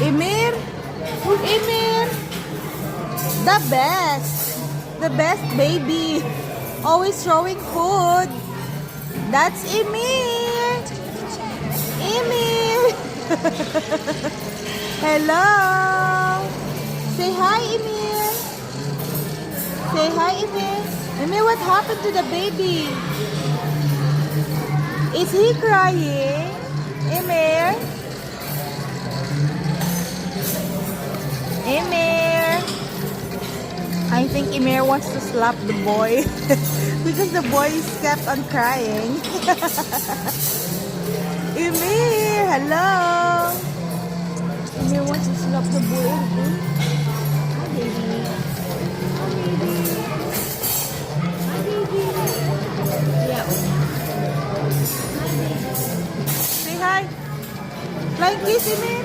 Emir! Emir! The best! The best baby! Always throwing food! That's Emir! Emir! Hello! Say hi, Emir! Say hi, Emir! Emir, what happened to the baby? Is he crying? Emir? Emir! I think Emir wants to slap the boy because the boy kept on crying. Emir! Hello! Emir wants to slap the boy. Hi, baby. Hi, baby. Hi, baby. Yeah. Say hi. Flying kiss, Emir.